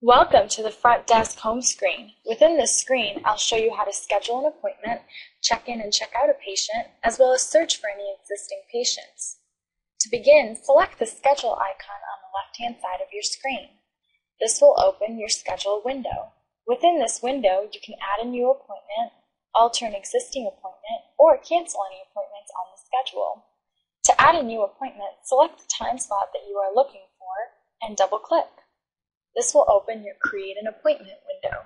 Welcome to the front desk home screen. Within this screen, I'll show you how to schedule an appointment, check in and check out a patient, as well as search for any existing patients. To begin, select the schedule icon on the left-hand side of your screen. This will open your schedule window. Within this window, you can add a new appointment, alter an existing appointment, or cancel any appointments on the schedule. To add a new appointment, select the time slot that you are looking for and double-click. This will open your Create an Appointment window.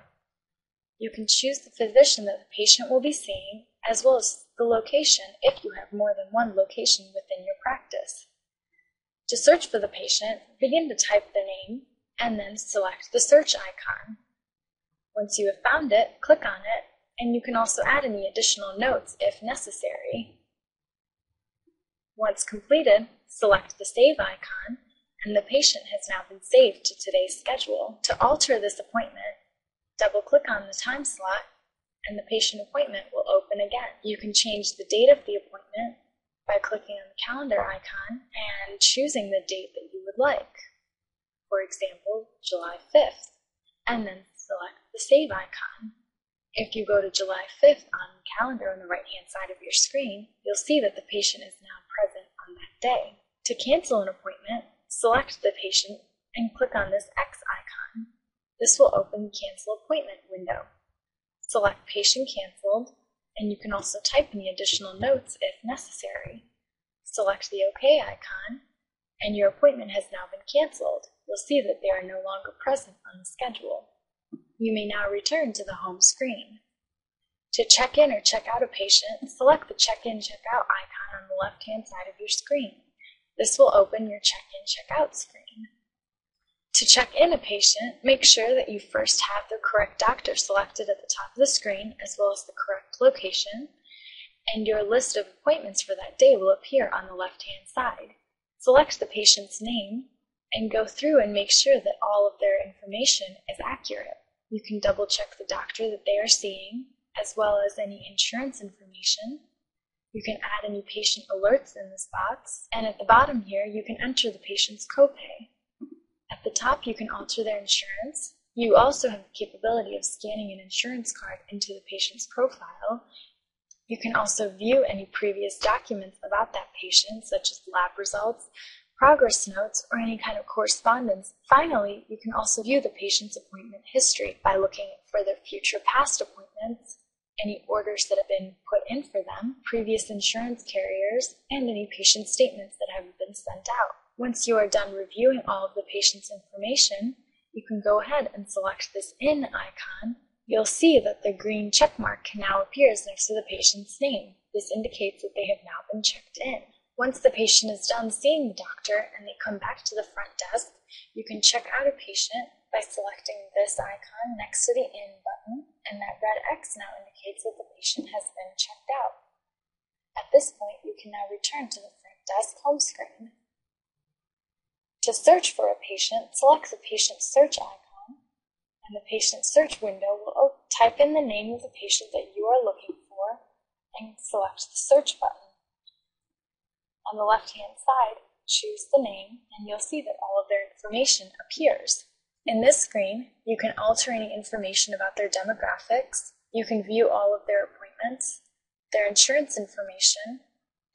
You can choose the physician that the patient will be seeing, as well as the location if you have more than one location within your practice. To search for the patient, begin to type their name and then select the search icon. Once you have found it, click on it, and you can also add any additional notes if necessary. Once completed, select the Save icon, and the patient has now been saved to today's schedule. To alter this appointment, double-click on the time slot, and the patient appointment will open again. You can change the date of the appointment by clicking on the calendar icon and choosing the date that you would like. For example, July 5th, and then select the Save icon. If you go to July 5th on the calendar on the right-hand side of your screen, you'll see that the patient is now present on that day. To cancel an appointment, select the patient and click on this X icon. This will open the Cancel Appointment window. Select Patient Canceled, and you can also type any additional notes if necessary. Select the OK icon, and your appointment has now been canceled. You'll see that they are no longer present on the schedule. You may now return to the home screen. To check in or check out a patient, select the Check-in, Check-out icon on the left-hand side of your screen. This will open your check-in, check-out screen. To check in a patient, make sure that you first have the correct doctor selected at the top of the screen, as well as the correct location, and your list of appointments for that day will appear on the left-hand side. Select the patient's name and go through and make sure that all of their information is accurate. You can double-check the doctor that they are seeing, as well as any insurance information. You can add any patient alerts in this box, and at the bottom here, you can enter the patient's copay. At the top, you can alter their insurance. You also have the capability of scanning an insurance card into the patient's profile. You can also view any previous documents about that patient, such as lab results, progress notes, or any kind of correspondence. Finally, you can also view the patient's appointment history by looking for their future past appointments, any orders that have been put in for them, previous insurance carriers, and any patient statements that have been sent out. Once you are done reviewing all of the patient's information, you can go ahead and select this In icon. You'll see that the green check mark now appears next to the patient's name. This indicates that they have now been checked in. Once the patient is done seeing the doctor and they come back to the front desk, you can check out a patient by selecting this icon next to the In button, and that red X now indicates that the patient has been checked out. At this point, you can now return to the front desk home screen. To search for a patient, select the Patient Search icon, and the Patient Search window will type in the name of the patient that you are looking for and select the Search button. On the left-hand side, choose the name, and you'll see that all of their information appears. In this screen, you can alter any information about their demographics. You can view all of their appointments, their insurance information,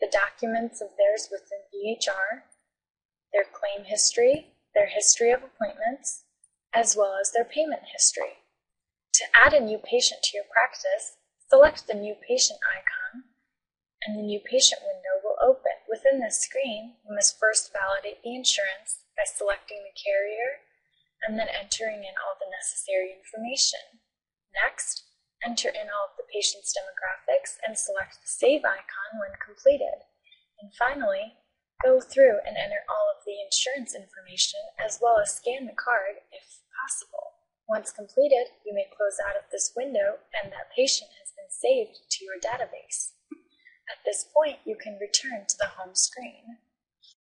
the documents of theirs within EHR, their claim history, their history of appointments, as well as their payment history. To add a new patient to your practice, select the New Patient icon, and the New Patient window will open. Within this screen, you must first validate the insurance by selecting the carrier and then entering in all the necessary information. Next, enter in all of the patient's demographics and select the Save icon when completed. And finally, go through and enter all of the insurance information as well as scan the card if possible. Once completed, you may close out of this window and that patient has been saved to your database. At this point, you can return to the home screen.